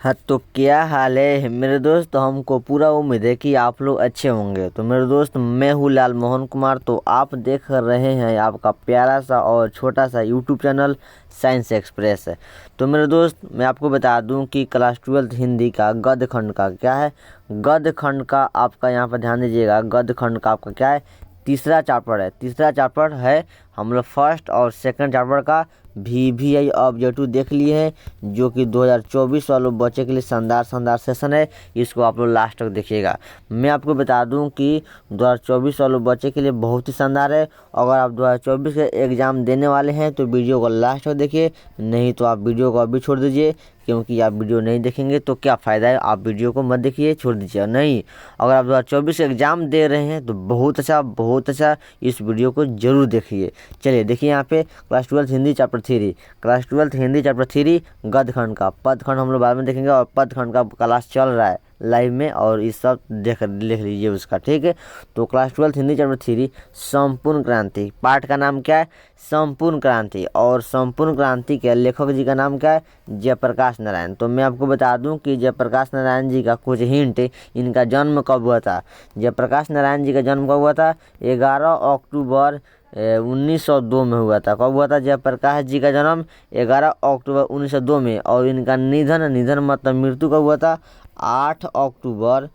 हाँ, तो क्या हाल है मेरे दोस्त। तो हमको पूरा उम्मीद है कि आप लोग अच्छे होंगे। तो मेरे दोस्त, मैं हूँ लाल मोहन कुमार। तो आप देख रहे हैं आपका प्यारा सा और छोटा सा यूट्यूब चैनल साइंस एक्सप्रेस है। तो मेरे दोस्त, मैं आपको बता दूं कि क्लास 12th हिंदी का गद्य खंड का क्या है। गद्य खंड का आपका यहाँ पर ध्यान दीजिएगा। गद्य खंड का आपका क्या है, तीसरा चैप्टर है। तीसरा चैप्टर है हम लोग फर्स्ट और सेकंड चैप्टर का VVI ऑब्जेक्टिव देख लिए हैं, जो कि 2024 वालों बच्चे के लिए शानदार सेशन है। इसको आप लोग लास्ट तक देखिएगा। मैं आपको बता दूं कि 2024 वालों बच्चे के लिए बहुत ही शानदार है। अगर आप 2024 के एग्ज़ाम देने वाले हैं तो वीडियो को लास्ट तक देखिए, नहीं तो आप वीडियो को अभी छोड़ दीजिए। क्योंकि आप वीडियो नहीं देखेंगे तो क्या फ़ायदा है। आप वीडियो को मत देखिए, छोड़ दीजिए। नहीं, अगर आप 2024 एग्ज़ाम दे रहे हैं तो बहुत अच्छा इस वीडियो को ज़रूर देखिए। चलिए देखिए यहाँ पे class 12 Hindi chapter 3, class 12 Hindi chapter 3 गद्य खंड का। पद खंड हम लोग बाद में देखेंगे, और पद खंड का क्लास चल रहा है लाइव में, और इस सब देख लीजिए उसका, ठीक है। तो क्लास 12 हिंदी चैप्टर 3 संपूर्ण क्रांति, पाठ का नाम क्या है, संपूर्ण क्रांति। और संपूर्ण क्रांति के लेखक जी का नाम क्या है, जयप्रकाश नारायण। तो मैं आपको बता दूं कि जयप्रकाश नारायण जी का कुछ हिंट, इनका जन्म कब हुआ था। जयप्रकाश नारायण जी का जन्म कब हुआ था, 11 अक्टूबर 1902 में हुआ था। कब हुआ था जयप्रकाश जी का जन्म, 11 अक्टूबर 1902 में। और इनका निधन मतलब मृत्यु कब हुआ था, 8 अक्टूबर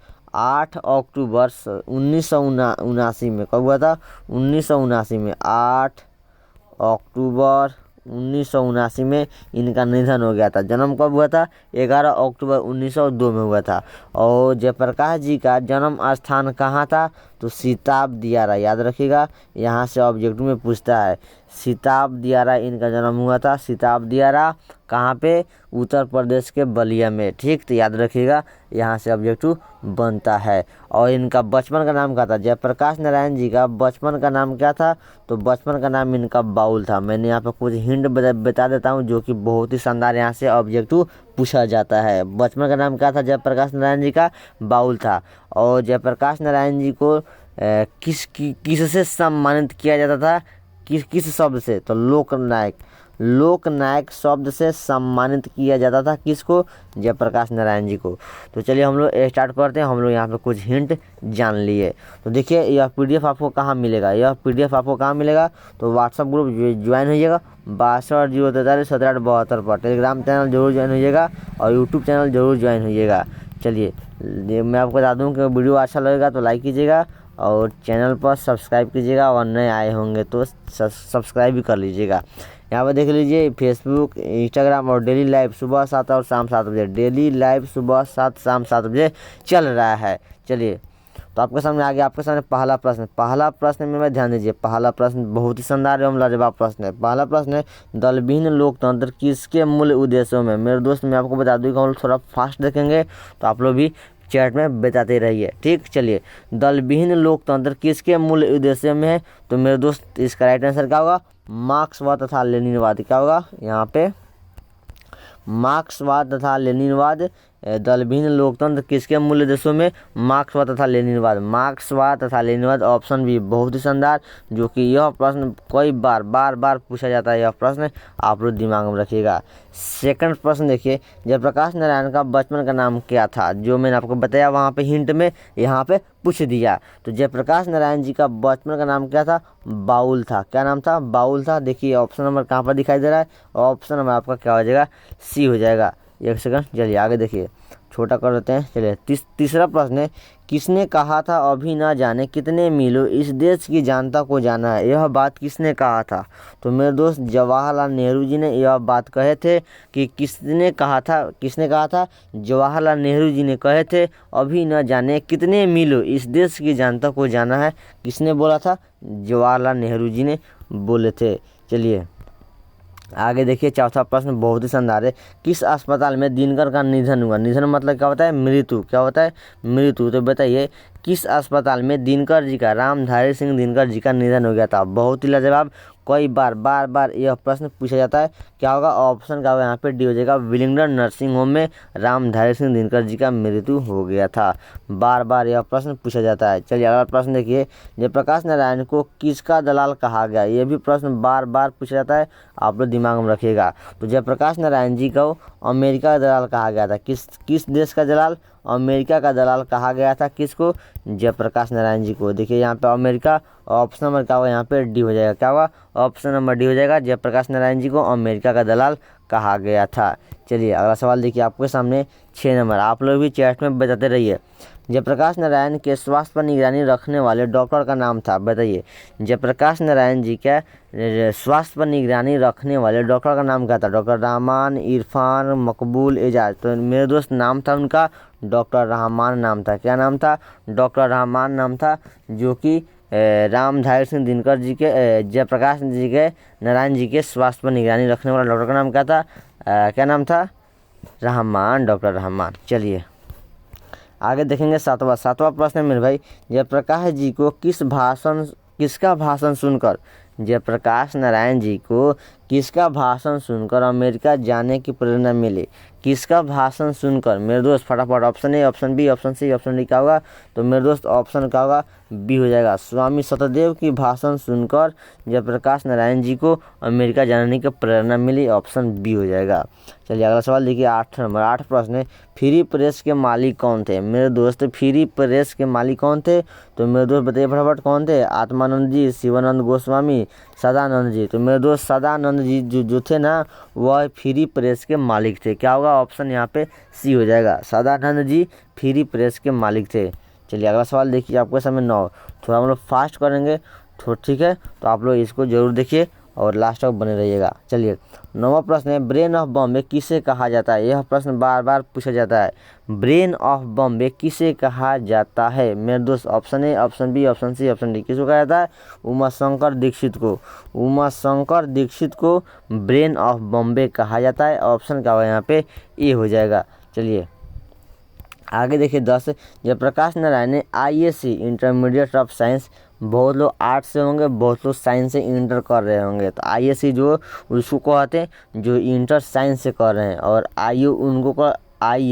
1979 में। कब हुआ था, 1979 में, 8 अक्टूबर 1979 में इनका निधन हो गया था। जन्म कब हुआ था, 11 अक्टूबर 1902 में हुआ था। और जयप्रकाश जी का जन्म स्थान कहाँ था, तो सिताब दियारा, याद रखिएगा, यहाँ से ऑब्जेक्टिव में पूछता है। सिताब दियारा इनका जन्म हुआ था। सिताब दियारा कहाँ पे, उत्तर प्रदेश के बलिया में, ठीक। तो याद रखिएगा, यहाँ से ऑब्जेक्टिव बनता है। और इनका बचपन का नाम क्या था, जयप्रकाश नारायण जी का बचपन का नाम क्या था, तो बचपन का नाम इनका बाउल था। मैंने यहाँ पर कुछ हिंट बता देता हूँ, जो कि बहुत ही शानदार यहाँ से ऑब्जेक्टिव पूछा जाता है। बचपन का नाम क्या था जयप्रकाश नारायण जी का, बाउल था। और जयप्रकाश नारायण जी को किससे सम्मानित किया जाता था, किस शब्द से, तो लोकनायक शब्द से सम्मानित किया जाता था। किसको, जयप्रकाश नारायण जी को। तो चलिए हम लोग स्टार्ट करते हैं। हम लोग यहाँ पे कुछ हिंट जान लिए। तो देखिए, यह PDF आपको कहाँ मिलेगा, तो व्हाट्सअप ग्रुप ज्वाइन होइएगा 6203431772 पर। टेलीग्राम चैनल जरूर ज्वाइन होइएगा, और यूट्यूब चैनल जरूर ज्वाइन होइएगा। चलिए, मैं आपको बता दूँ कि वीडियो अच्छा लगेगा तो लाइक कीजिएगा, और चैनल पर सब्सक्राइब कीजिएगा, और नए आए होंगे तो सब्सक्राइब भी कर लीजिएगा। यहाँ पर देख लीजिए, फेसबुक, इंस्टाग्राम और डेली लाइव सुबह 7 और शाम 7 बजे, डेली लाइव सुबह 7 शाम 7 बजे चल रहा है। चलिए, तो आपके सामने आ गया, आपके सामने पहला प्रश्न में ध्यान दीजिए। पहला प्रश्न बहुत ही शानदार एवं लाजवाब प्रश्न है। पहला प्रश्न है, दलविहीन लोकतंत्र किसके मूल उद्देश्यों में। मेरे दोस्त, मैं आपको बता दूँ कि हम लोग थोड़ा फास्ट देखेंगे, तो आप लोग भी चैट में बताते रहिए, ठीक। चलिए, दलविहीन लोकतंत्र किसके मूल उद्देश्य में है, तो मेरे दोस्त इसका राइट आंसर क्या होगा, मार्क्सवाद तथा लेनिनवाद। क्या होगा यहाँ पे, मार्क्सवाद तथा लेनिनवाद। दलविहीन लोकतंत्र किसके मूल उद्देश्यों में, मार्क्सवाद तथा लेनिनवाद। ऑप्शन बी बहुत ही शानदार, जो कि यह प्रश्न कई बार पूछा जाता है। यह प्रश्न आप लोग दिमाग में रखिएगा। सेकंड प्रश्न देखिए, जयप्रकाश नारायण का बचपन का नाम क्या था, जो मैंने आपको बताया वहाँ पे हिंट में, यहाँ पे पूछ दिया। तो जयप्रकाश नारायण जी का बचपन का नाम क्या था, बाउल था। क्या नाम था, बाउल था। देखिए ऑप्शन नंबर कहाँ पर दिखाई दे रहा है, ऑप्शन नंबर आपका क्या हो जाएगा, सी हो जाएगा। एक सेकंड, चलिए आगे देखिए, छोटा कर देते हैं। चलिए, तीसरा प्रश्न है, किसने कहा था अभी ना जाने कितने मीलों इस देश की जनता को जाना है। यह बात किसने कहा था, तो मेरे दोस्त जवाहरलाल नेहरू जी ने यह बात कहे थे। कि किसने कहा था, जवाहरलाल नेहरू जी ने कहे थे, अभी न जाने कितने मीलों इस देश की जनता को जाना है। किसने बोला था, जवाहरलाल नेहरू जी ने बोले थे। चलिए आगे देखिए, चौथा प्रश्न बहुत ही शानदार है, किस अस्पताल में दिनकर का निधन हुआ। निधन मतलब क्या होता है, मृत्यु। क्या होता है, मृत्यु। तो बताइए, किस अस्पताल में दिनकर जी का, रामधारी सिंह दिनकर जी का निधन हो गया था। बहुत ही लाजवाब कई बार बार बार यह प्रश्न पूछा जाता है। क्या होगा? ऑप्शन का होगा यहाँ पे डी हो जाएगा। विलिंगडन नर्सिंग होम में रामधारी सिंह दिनकर जी का मृत्यु हो गया था। बार बार यह प्रश्न पूछा जाता है। चलिए अगला प्रश्न देखिए, जयप्रकाश नारायण को किसका दलाल कहा गया? यह भी प्रश्न बार बार पूछा जाता है, आप लोग दिमाग में रखिएगा। तो जयप्रकाश नारायण जी को अमेरिका का दलाल कहा गया था। किस देश का दलाल? अमेरिका का दलाल कहा गया था। किसको? जयप्रकाश नारायण जी को। देखिए यहाँ पे अमेरिका, ऑप्शन नंबर क्या होगा? यहाँ पे डी हो जाएगा। क्या होगा? ऑप्शन नंबर डी हो जाएगा। जयप्रकाश नारायण जी को अमेरिका का दलाल कहा गया था। चलिए अगला सवाल देखिए आपके सामने 6 नंबर। आप लोग भी चैट में बताते रहिए। जयप्रकाश नारायण के स्वास्थ्य पर निगरानी रखने वाले डॉक्टर का नाम था, बताइए। जयप्रकाश नारायण जी का स्वास्थ्य पर निगरानी रखने वाले डॉक्टर का नाम क्या था? डॉक्टर रहमान, इरफान, मकबूल, एजाज। तो मेरे दोस्त नाम था उनका डॉक्टर रहमान नाम था। क्या नाम था? डॉक्टर रहमान नाम था, जो कि रामधारी सिंह दिनकर जी के, जयप्रकाश जी के नारायण जी के स्वास्थ्य पर निगरानी रखने वाला डॉक्टर का नाम क्या था? क्या नाम था? रहमान, डॉक्टर रहमान। चलिए आगे देखेंगे सातवां प्रश्न मेरे भाई, जयप्रकाश जी को किसका भाषण सुनकर, जयप्रकाश नारायण जी को किसका भाषण सुनकर अमेरिका जाने की प्रेरणा मिली? किसका भाषण सुनकर? मेरे दोस्त फटाफट option A, option B, option C, option D क्या होगा? तो मेरे दोस्त ऑप्शन क्या होगा? बी हो जाएगा। स्वामी सत्यदेव की भाषण सुनकर जयप्रकाश नारायण जी को अमेरिका जाने की प्रेरणा मिली। ऑप्शन बी हो जाएगा। चलिए अगला सवाल देखिए 8 नंबर। 8 प्रश्न है, फ्री प्रेस के मालिक कौन थे? मेरे दोस्त फ्री प्रेस के मालिक कौन थे? तो मेरे दोस्त बताइए फटाफट कौन थे? आत्मानंद जी, शिवानंद गोस्वामी, सदानंद जी। तो मेरे दोस्त सदानंद जी जो थे ना, वह फ्री प्रेस के मालिक थे। क्या होगा? ऑप्शन यहाँ पे सी हो जाएगा। सदानंद जी फ्री प्रेस के मालिक थे। चलिए अगला सवाल देखिए आपके सामने 9। थोड़ा हम लोग फास्ट करेंगे तो ठीक है, तो आप लोग इसको जरूर देखिए और लास्ट तक बने रहिएगा। चलिए 9वां प्रश्न है, ब्रेन ऑफ बॉम्बे किसे कहा जाता है? यह प्रश्न बार बार पूछा जाता है। ब्रेन ऑफ बॉम्बे किसे कहा जाता है? मेरे दोस्त option A, option B, option C, option D. किसको कहा जाता है? उमाशंकर दीक्षित को। उमाशंकर दीक्षित को ब्रेन ऑफ बॉम्बे कहा जाता है। ऑप्शन क्या होगा यहाँ पे? ए हो जाएगा। चलिए आगे देखिए 10, जयप्रकाश नारायण ने ISC इंटरमीडिएट ऑफ साइंस, बहुत लोग आर्ट्स से होंगे, बहुत लोग साइंस से इंटर कर रहे होंगे। तो ISC जो उसको कहते हैं जो इंटर साइंस से कर रहे हैं, और IE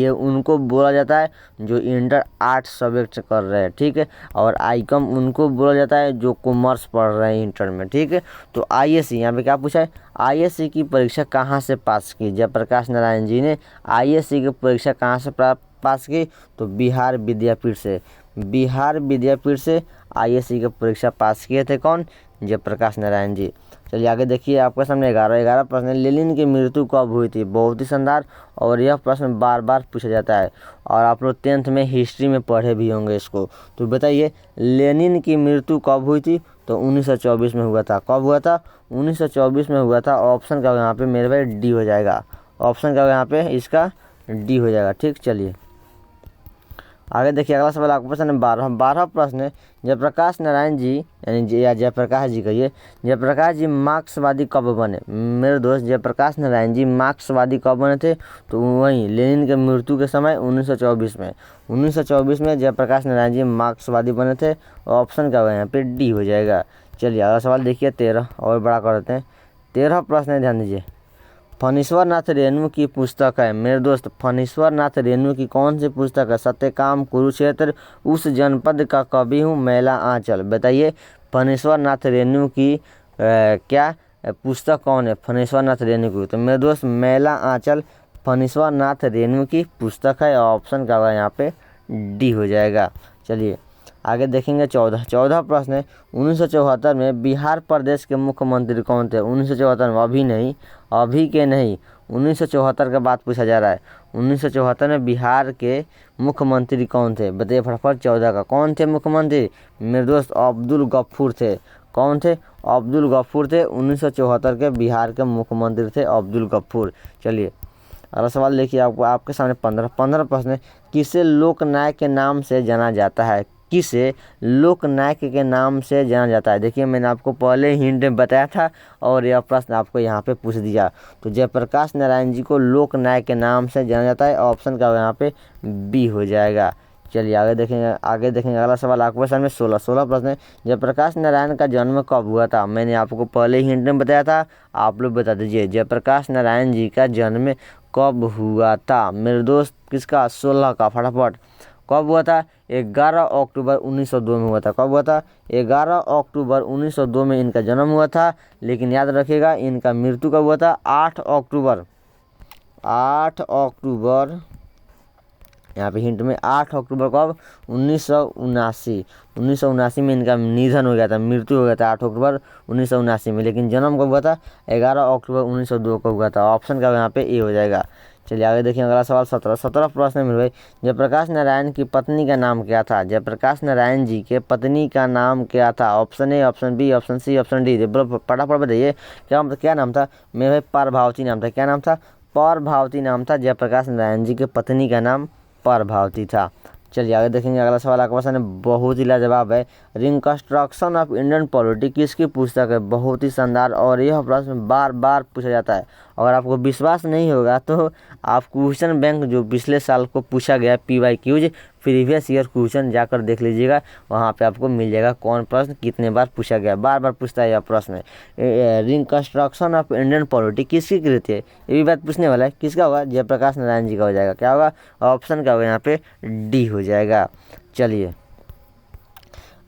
उनको बोला जाता है जो इंटर आर्ट्स सब्जेक्ट कर रहे हैं, ठीक है। और ICOM उनको बोला जाता है जो कॉमर्स पढ़ रहे हैं इंटर में, ठीक है। तो ISC यहाँ पे क्या पूछा है? ISC की परीक्षा कहाँ से पास की? जयप्रकाश नारायण जी ने ISC की परीक्षा कहाँ से पास की? तो बिहार विद्यापीठ से। बिहार विद्यापीठ से ISC की परीक्षा पास किए थे कौन? जयप्रकाश नारायण जी। चलिए आगे देखिए आपके सामने 11 प्रश्न है, लेनिन की मृत्यु कब हुई थी? बहुत ही शानदार, और यह प्रश्न बार बार पूछा जाता है, और आप लोग 10th में हिस्ट्री में पढ़े भी होंगे इसको। तो बताइए लेनिन की मृत्यु कब हुई थी? तो 1924 में हुआ था। कब हुआ था? 1924 में हुआ था। ऑप्शन क्या होगा यहाँ पे मेरे भाई? डी हो जाएगा। ऑप्शन क्या होगा यहाँ पे? इसका डी हो जाएगा, ठीक। चलिए आगे देखिए अगला सवाल आपको प्रश्न 12 प्रश्न है, जयप्रकाश नारायण जी यानी या जयप्रकाश जी कहिए, जयप्रकाश जी मार्क्सवादी कब बने? मेरे दोस्त जयप्रकाश नारायण जी मार्क्सवादी कब बने थे? तो वहीं लेनिन के मृत्यु के समय 1924 में। 1924 में जयप्रकाश नारायण जी मार्क्सवादी बने थे। ऑप्शन क्या होगा यहाँ पे? डी हो जाएगा। चलिए अगला सवाल देखिए 13, और बड़ा कर देते हैं। 13 प्रश्न है, ध्यान दीजिए। फणीश्वर नाथ रेणु की पुस्तक है। मेरे दोस्त फणीश्वर नाथ रेणु की कौन सी पुस्तक है? सत्यकाम, कुरुक्षेत्र, उस जनपद का कवि हूँ, मैला आंचल। बताइए फणीश्वर नाथ रेणु की क्या पुस्तक कौन है? फणीश्वर नाथ रेणु की। तो मेरे दोस्त मैला आंचल फणीश्वर नाथ रेणु की पुस्तक है। ऑप्शन क्या होगा यहाँ पे? डी हो जाएगा। चलिए आगे देखेंगे 14 प्रश्न है, 1974 में बिहार प्रदेश के मुख्यमंत्री कौन थे? 1974 में, अभी के नहीं, 1974 का बात पूछा जा रहा है। 1974 में बिहार के मुख्यमंत्री कौन थे? बताइए फटाफट। 14 का कौन थे मुख्यमंत्री? मेरे दोस्त अब्दुल गफूर थे। कौन थे? अब्दुल गफूर थे। 1974 के बिहार के मुख्यमंत्री थे अब्दुल गफूर। चलिए अगला सवाल देखिए आपके सामने 15 प्रश्न है, किसे लोकनायक के नाम से जाना जाता है? किसे लोकनायक के नाम से जाना जाता है? देखिए मैंने आपको पहले हिंट बताया था, और यह प्रश्न आपको यहाँ पे पूछ दिया। तो जयप्रकाश नारायण जी को लोकनायक के नाम से जाना जाता है। ऑप्शन का यहाँ पे बी हो जाएगा। चलिए आगे देखेंगे अगला सवाल आपके सामने 16 प्रश्न है। जयप्रकाश नारायण का जन्म कब हुआ था? मैंने आपको पहले ही हिंट में बताया था, आप लोग बता दीजिए जयप्रकाश नारायण जी का जन्म कब हुआ था मेरे दोस्त? किसका? 16 का, फटाफट। कब हुआ था? 11 अक्टूबर 1902 में हुआ था। कब हुआ था? 11 अक्टूबर 1902 में इनका जन्म हुआ था। लेकिन याद रखिएगा इनका मृत्यु कब हुआ था? 8 अक्टूबर, यहाँ पे हिंट में 8 अक्टूबर कब? 1979 में इनका निधन हो गया था, मृत्यु हो गया था 8 अक्टूबर 1979 में। लेकिन जन्म कब हुआ था? 11 अक्टूबर 1902 को हुआ था। ऑप्शन का यहाँ पे ए हो जाएगा। चलिए आगे देखिए अगला सवाल 17 प्रश्न में भाई। जयप्रकाश नारायण की पत्नी का नाम क्या था? जयप्रकाश नारायण जी के पत्नी का नाम क्या था? Option A, option B, option C, option D. फटाफट बताइए क्या नाम था मेरे भाई? प्रभावती नाम था। क्या नाम था? प्रभावती नाम था। जयप्रकाश नारायण जी के पत्नी का नाम प्रभावती था। चलिए आगे देखेंगे अगला सवाल आपके पास बहुत ही लाजवाब है। रिकंस्ट्रक्शन ऑफ इंडियन पॉलिटी किसकी पुस्तक है? बहुत ही शानदार और यह प्रश्न बार बार पूछा जाता है। अगर आपको विश्वास नहीं होगा तो आप क्वेश्चन बैंक जो पिछले साल को पूछा गया PYQs प्रीवियस ईयर क्वेश्चन जाकर देख लीजिएगा, वहाँ पे आपको मिल जाएगा कौन प्रश्न कितने बार पूछा गया। बार बार पूछता है यह प्रश्न। रिकंस्ट्रक्शन ऑफ इंडियन पॉलिटी किसकी कृति है? ये भी बात पूछने वाला है। किसका होगा? जयप्रकाश नारायण जी का हो जाएगा। क्या होगा? ऑप्शन क्या होगा यहाँ पे? डी हो जाएगा। चलिए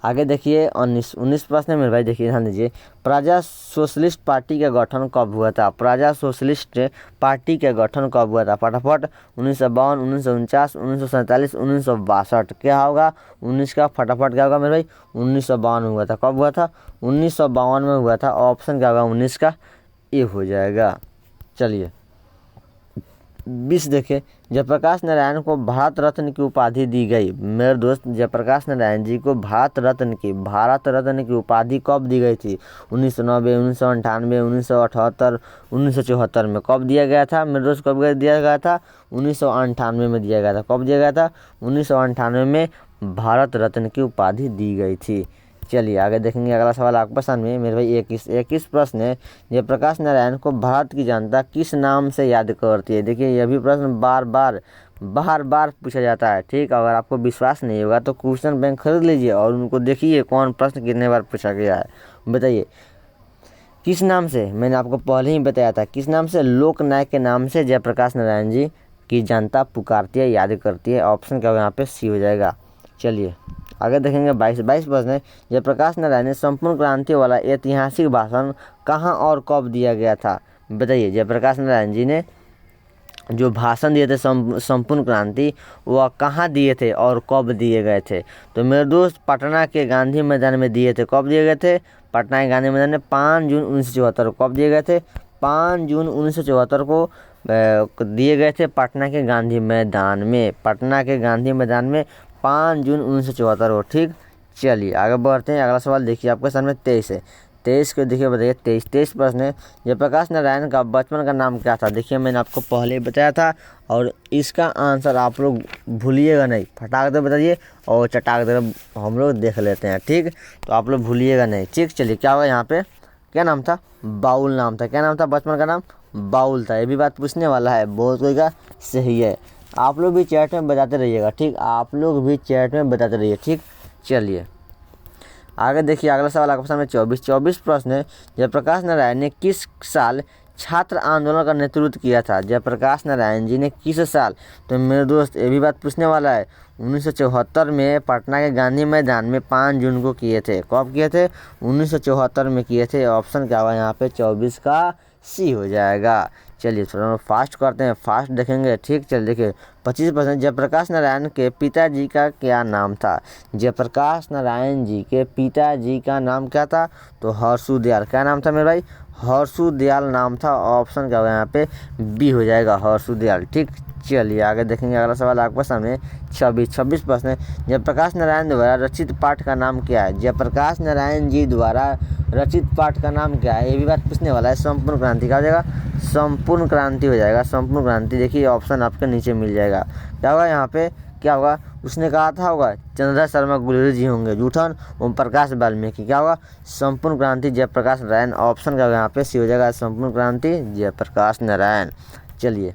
आगे देखिए 19 प्रश्न में मेरे भाई देखिए ध्यान दीजिए। प्रजा सोशलिस्ट पार्टी का गठन कब हुआ था? प्रजा सोशलिस्ट पार्टी का गठन कब हुआ था? फटाफट 1952, 1949, 1947, 1962। क्या होगा? 19 का फटाफट क्या होगा मेरे भाई? 1952 हुआ था। कब हुआ था? 1952 में हुआ था। ऑप्शन क्या होगा? 19 का ए हो जाएगा। चलिए 20 देखे। जयप्रकाश नारायण को भारत रत्न की उपाधि दी गई। मेरे दोस्त जयप्रकाश नारायण जी को भारत रत्न की उपाधि कब दी गई थी? 1990, 1998, 1978, 1974 में। कब दिया गया था मेरे दोस्त? कब दिया गया था? 1998 में दिया गया था। कब दिया गया था? 1998 में भारत रत्न की उपाधि दी गई थी। चलिए आगे देखेंगे अगला सवाल आपके सामने मेरे भाई 21 प्रश्न है। जयप्रकाश नारायण को भारत की जनता किस नाम से याद करती है? देखिए यह भी प्रश्न बार बार पूछा जाता है। ठीक, अगर आपको विश्वास नहीं होगा तो क्वेश्चन बैंक खरीद लीजिए और उनको देखिए कौन प्रश्न कितने बार पूछा गया है। बताइए किस नाम से? मैंने आपको पहले ही बताया था किस नाम से? लोकनायक के नाम से जयप्रकाश नारायण जी की जनता पुकारती है, याद करती है। ऑप्शन क्या होगा यहाँ पे? सी हो जाएगा। चलिए आगे देखेंगे 22 प्रश्न है। जयप्रकाश नारायण ने संपूर्ण क्रांति वाला ऐतिहासिक भाषण कहाँ और कब दिया गया था? बताइए जयप्रकाश नारायण जी ने जो भाषण दिए थे संपूर्ण क्रांति, वह कहाँ दिए थे और कब दिए गए थे? तो मेरे दोस्त पटना के गांधी मैदान में दिए थे। कब दिए गए थे? पटना के गांधी मैदान में 5 जून 1974 को। कब दिए गए थे? 5 जून 1974 को दिए गए थे पटना के गांधी मैदान में। 5 जून 1974 को। ठीक, चलिए आगे बढ़ते हैं। अगला सवाल देखिए आपके सामने 23 है। 23 को देखिए बताइए। 23 प्रश्न है। जयप्रकाश नारायण का बचपन का नाम क्या था? देखिए मैंने आपको पहले ही बताया था और इसका आंसर आप लोग भूलिएगा नहीं, फटाक दे बताइए और चटाक दे हम लोग देख लेते हैं। ठीक, तो आप लोग भूलिएगा नहीं। ठीक, चलिए क्या होगा यहाँ पे? क्या नाम था? बाउल नाम था। क्या नाम था? बचपन का नाम बाउल था। ये भी बात पूछने वाला है, बहुत कोई का सही है। आप लोग भी चैट में बताते रहिएगा। ठीक, आप लोग भी चैट में बताते रहिए। ठीक, चलिए आगे देखिए अगला सवाल आपके सामने 24 प्रश्न है। जयप्रकाश नारायण ने किस साल छात्र आंदोलन का नेतृत्व किया था? जयप्रकाश नारायण जी ने किस साल? तो मेरे दोस्त ये भी बात पूछने वाला है। 1974 में पटना के गांधी मैदान में 5 जून को किए थे। कब किए थे? 1974 में किए थे। ऑप्शन क्या हुआ यहाँ पे? 24 का सी हो जाएगा। चलिए थोड़ा फास्ट करते हैं, फास्ट देखेंगे। ठीक, चलिए देखिए 25%। जयप्रकाश नारायण के पिताजी का क्या नाम था? जयप्रकाश नारायण जी के पिताजी का नाम क्या था? तो हर्षु दयाल। क्या नाम था मेरे भाई? हर्षु दयाल नाम था। ऑप्शन क्या होगा यहाँ पे? बी हो जाएगा, हर्षु दयाल। ठीक, चलिए आगे देखेंगे अगला सवाल आपके सामने 26 प्रश्न है। जयप्रकाश नारायण द्वारा रचित पाठ का नाम क्या है? जयप्रकाश नारायण जी द्वारा रचित पाठ का नाम क्या है? ये भी बात पूछने वाला है। संपूर्ण क्रांति। क्या हो जाएगा? संपूर्ण क्रांति हो जाएगा। संपूर्ण क्रांति देखिए ऑप्शन आपके नीचे मिल जाएगा। क्या होगा यहाँ पे? क्या होगा? उसने कहा था होगा चंद्रा शर्मा गुलेरी जी होंगे। जूठन ओम प्रकाश वाल्मीकि। क्या होगा? संपूर्ण क्रांति जयप्रकाश नारायण। ऑप्शन क्या होगा यहाँ पे? सी हो जाएगा, संपूर्ण क्रांति जयप्रकाश नारायण। चलिए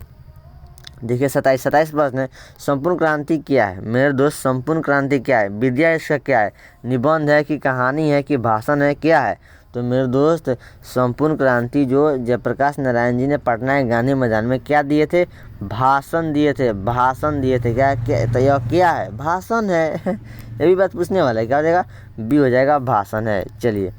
देखिए 27 प्रश्न है, संपूर्ण क्रांति क्या है मेरे दोस्त? संपूर्ण क्रांति क्या है? विद्या इसका क्या है? निबंध है कि कहानी है कि भाषण है, क्या है? तो मेरे दोस्त संपूर्ण क्रांति जो जयप्रकाश नारायण जी ने पटना के गांधी मैदान में क्या दिए थे? भाषण दिए थे, भाषण दिए थे। क्या क्या तो यह क्या है? भाषण है। ये भी बात पूछने वाला है, क्या हो जाएगा? बी हो जाएगा, भाषण है। चलिए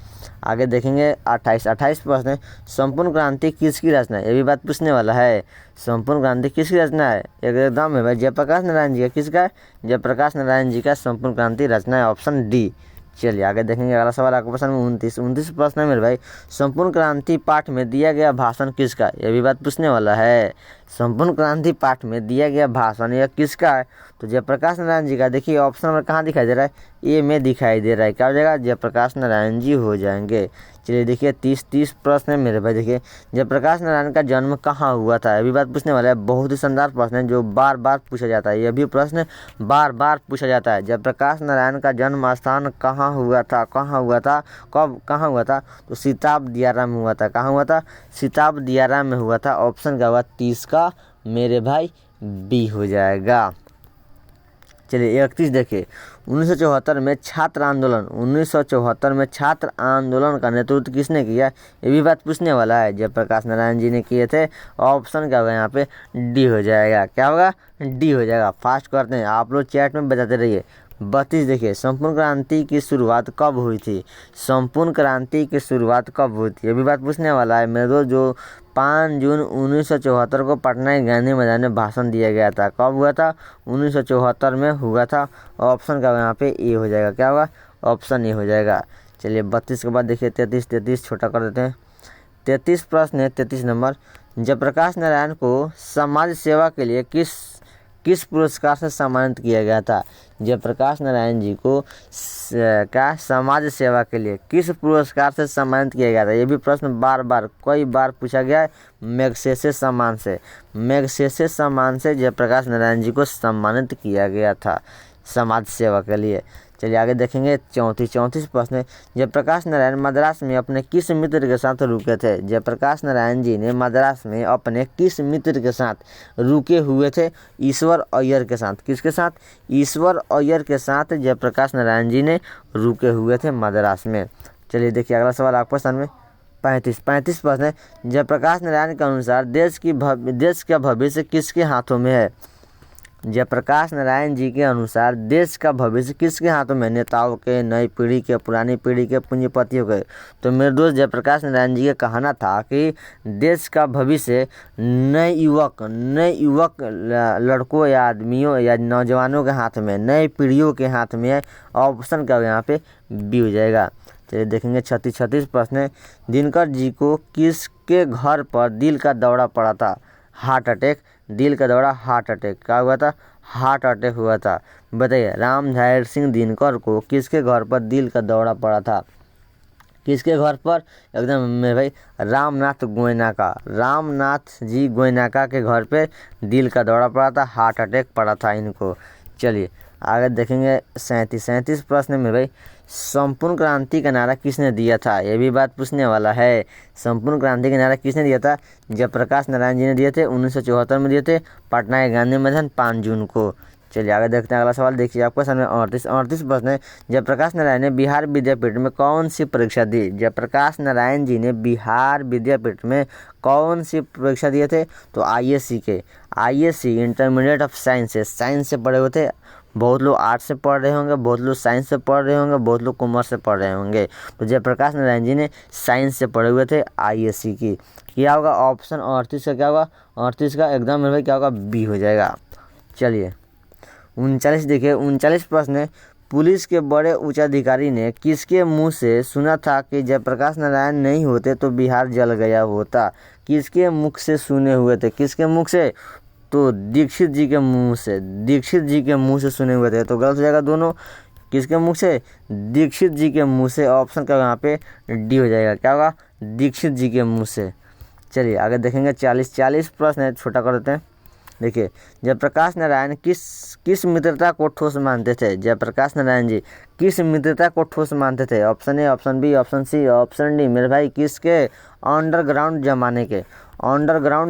आगे देखेंगे 28 प्रश्न है, संपूर्ण क्रांति किसकी रचना है? ये भी बात पूछने वाला है। संपूर्ण क्रांति किसकी रचना है? एकदम है भाई, जयप्रकाश नारायण जी का। किसका है? जयप्रकाश नारायण जी का संपूर्ण क्रांति रचना है, ऑप्शन डी। चलिए आगे देखेंगे अगला सवाल आपके प्रश्न में 29 प्रश्न है मेरे भाई, संपूर्ण क्रांति पाठ में दिया गया भाषण किसका? यह भी बात पूछने वाला है। संपूर्ण क्रांति पाठ में दिया गया भाषण यह किसका है? तो जयप्रकाश नारायण जी का। देखिए ऑप्शन नंबर कहाँ दिखाई दे रहा है? ए में दिखाई दे रहा है। क्या हो जाएगा? जयप्रकाश नारायण जी हो जाएंगे। चलिए देखिए 30 प्रश्न है मेरे भाई। देखिए जयप्रकाश नारायण का जन्म कहाँ हुआ था? अभी बात पूछने वाला है। बहुत ही शानदार प्रश्न है जो बार बार पूछा जाता है। यह भी प्रश्न बार बार पूछा जाता है। जयप्रकाश नारायण का जन्म स्थान कहाँ हुआ था? कहाँ हुआ था? कब कहाँ हुआ था? तो सीताब दियारा में हुआ था। कहाँ हुआ था? सीताब दियारा में हुआ था। ऑप्शन क्या हुआ? 30 का मेरे भाई बी हो जाएगा। चलिए 31 देखिए 1974 में छात्र आंदोलन 1974 में छात्र आंदोलन का नेतृत्व किसने किया? ये भी बात पूछने वाला है। जयप्रकाश नारायण जी ने किए थे। ऑप्शन क्या होगा यहाँ पे? डी हो जाएगा। क्या होगा? डी हो जाएगा। फास्ट करते हैं, आप लोग चैट में बताते रहिए। 32 देखिए संपूर्ण क्रांति की शुरुआत कब हुई थी? संपूर्ण क्रांति की शुरुआत कब हुई थी? ये भी बात पूछने वाला है मेरे दोस्त। जो 5 जून 1974 को पटना के गांधी मैदान में भाषण दिया गया था। कब हुआ था? 1974 में हुआ था। ऑप्शन का यहाँ पे ए हो जाएगा। क्या होगा? ऑप्शन ए हो जाएगा। चलिए 32 के बाद देखिए 33 छोटा कर देते हैं। 33 प्रश्न है, 33 नंबर, जयप्रकाश नारायण को समाज सेवा के लिए किस पुरस्कार से सम्मानित किया गया था? जयप्रकाश नारायण जी को क्या समाज सेवा के लिए किस पुरस्कार से सम्मानित किया गया था? ये भी प्रश्न बार बार कई बार पूछा गया है। मैग्सेसे सम्मान से जयप्रकाश नारायण जी को सम्मानित किया गया था समाज सेवा के लिए। चलिए आगे देखेंगे 34 प्रश्न है, जयप्रकाश नारायण मद्रास में अपने किस मित्र के साथ रुके थे? जयप्रकाश नारायण जी ने मद्रास में अपने किस मित्र के साथ रुके हुए थे? ईश्वर अय्यर के साथ। किसके साथ? ईश्वर अय्यर के साथ जयप्रकाश नारायण जी ने रुके हुए थे मद्रास में। चलिए देखिए अगला सवाल आपके सामने 35 प्रश्न है, जयप्रकाश नारायण के अनुसार देश का भविष्य किसके हाथों में है? जयप्रकाश नारायण जी के अनुसार देश का भविष्य किसके हाथों में? नेताओं के, नई पीढ़ी के, पुरानी पीढ़ी के, पूंजीपतियों के। तो मेरे दोस्त जयप्रकाश नारायण जी का कहना था कि देश का भविष्य नए युवक लड़कों या आदमियों या नौजवानों के हाथ में, नई पीढ़ियों के हाथ में है। ऑप्शन का यहाँ पे बी हो जाएगा। चलिए देखेंगे 36 प्रश्न है, दिनकर जी को किसके घर पर दिल का दौरा पड़ा था? Heart attack. दिल का दौरा, हार्ट अटैक। क्या हुआ था? हार्ट अटैक हुआ था। बताइए रामधारी सिंह दिनकर को किसके घर पर दिल का दौरा पड़ा था? किसके घर पर? एकदम मेरे भाई रामनाथ जी गोयनाका के घर पे दिल का दौरा पड़ा था, हार्ट अटैक पड़ा था इनको। चलिए आगे देखेंगे 37 प्रश्न में भाई, संपूर्ण क्रांति का नारा किसने दिया था? ये भी बात पूछने वाला है। संपूर्ण क्रांति का नारा किसने दिया था? जयप्रकाश नारायण जी ने दिए थे। 1974 में दिए थे, पटना के गांधी मैदान 5 जून को। चलिए आगे देखते हैं अगला सवाल। देखिए आपके सामने 38 प्रश्न है, जयप्रकाश नारायण ने बिहार विद्यापीठ में कौन सी परीक्षा दी? जयप्रकाश नारायण जी ने बिहार विद्यापीठ में कौन सी परीक्षा दिए थे? तो आईएससी इंटरमीडिएट ऑफ साइंस से पढ़े हुए थे। बहुत लोग आर्ट्स से पढ़ रहे होंगे, बहुत लोग साइंस से पढ़ रहे होंगे, बहुत लोग कॉमर्स से पढ़ रहे होंगे। तो जयप्रकाश नारायण जी ने साइंस से पढ़े हुए थे, आईएससी की। क्या होगा? ऑप्शन 38 का क्या होगा? 38 का एकदम मेरे भाई क्या होगा? बी हो जाएगा। चलिए 39 देखिए 39 प्रश्न है, पुलिस के बड़े उच्चाधिकारी ने किसके मुंह से सुना था कि जयप्रकाश नारायण नहीं होते तो बिहार जल गया होता? किसके मुख से सुने हुए थे? किसके मुख से? तो दीक्षित जी के मुंह से सुने हुए थे। तो गलत हो जाएगा दोनों। किसके मुख से? दीक्षित जी के मुंह से। ऑप्शन का यहाँ पे डी हो जाएगा। क्या होगा? दीक्षित जी के मुंह से। चलिए आगे देखेंगे 40 प्रश्न है, छोटा कर देते हैं। देखिए जयप्रकाश नारायण किस मित्रता को ठोस मानते थे? जयप्रकाश नारायण जी किस मित्रता को ठोस मानते थे? Option A, option B, option C, option D. मेरे भाई किसके? अंडरग्राउंड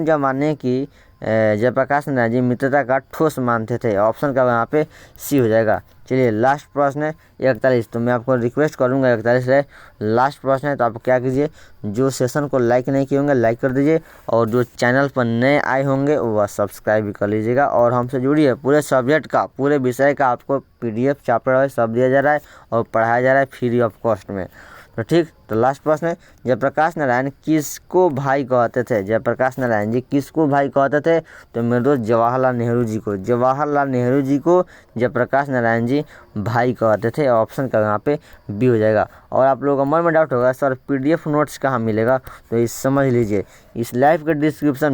जमाने की जयप्रकाश नारायण जी मित्रता का ठोस मानते थे। ऑप्शन का यहाँ पे सी हो जाएगा। चलिए लास्ट प्रश्न है 41। तो मैं आपको रिक्वेस्ट करूंगा 41 है लास्ट प्रश्न है, तो आप क्या कीजिए, जो सेशन को लाइक नहीं किए होंगे लाइक कर दीजिए, और जो चैनल पर नए आए होंगे वह सब्सक्राइब भी कर लीजिएगा। और हमसे जुड़िए, पूरे सब्जेक्ट का पूरे विषय का आपको PDF चैप्टर वाइज सब दिया जा रहा है और पढ़ाया जा रहा है फ्री ऑफ कॉस्ट में। तो ठीक, तो लास्ट प्रश्न है, जयप्रकाश नारायण किसको भाई कहते थे? जयप्रकाश नारायण जी किसको भाई कहते थे? तो मेरे दोस्त जवाहरलाल नेहरू जी को। जवाहरलाल नेहरू जी को जयप्रकाश नारायण जी भाई कहते थे। ऑप्शन का यहाँ पे बी हो जाएगा। और आप लोगों का मन में डाउट होगा सर PDF नोट्स कहाँ मिलेगा, तो इस समझ लीजिए, इस लाइव के डिस्क्रिप्शन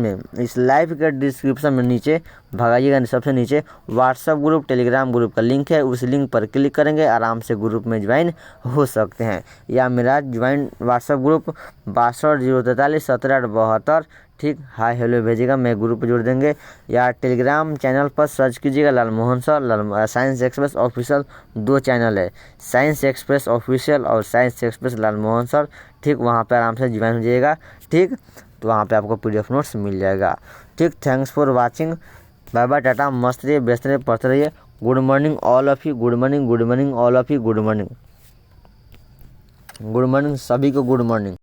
में नीचे भगाइएगा, सबसे नीचे व्हाट्सएप ग्रुप टेलीग्राम ग्रुप का लिंक है, उस लिंक पर क्लिक करेंगे आराम से ग्रुप में ज्वाइन हो सकते हैं। या मेरा ज्वाइन व्हाट्सएप ग्रुप 620343 ठीक, हाय हेलो भेजिएगा, मैं ग्रुप पर जोड़ देंगे। या टेलीग्राम चैनल पर सर्च कीजिएगा Lal Mohan sir, science express official 2 channel है, साइंस एक्सप्रेस ऑफिशियल और science express Lal Mohan sir. ठीक, वहाँ पे आराम से ज्वाइन हो जाइएगा। ठीक, तो वहाँ पे आपको PDF नोट्स मिल जाएगा। ठीक, thanks for watching, bye bye, टाटा, मस्त रहिए, व्यस्त रहिए, पढ़ते रहिए। Good morning all of you, good morning all of you, good morning सभी को, गुड मॉर्निंग।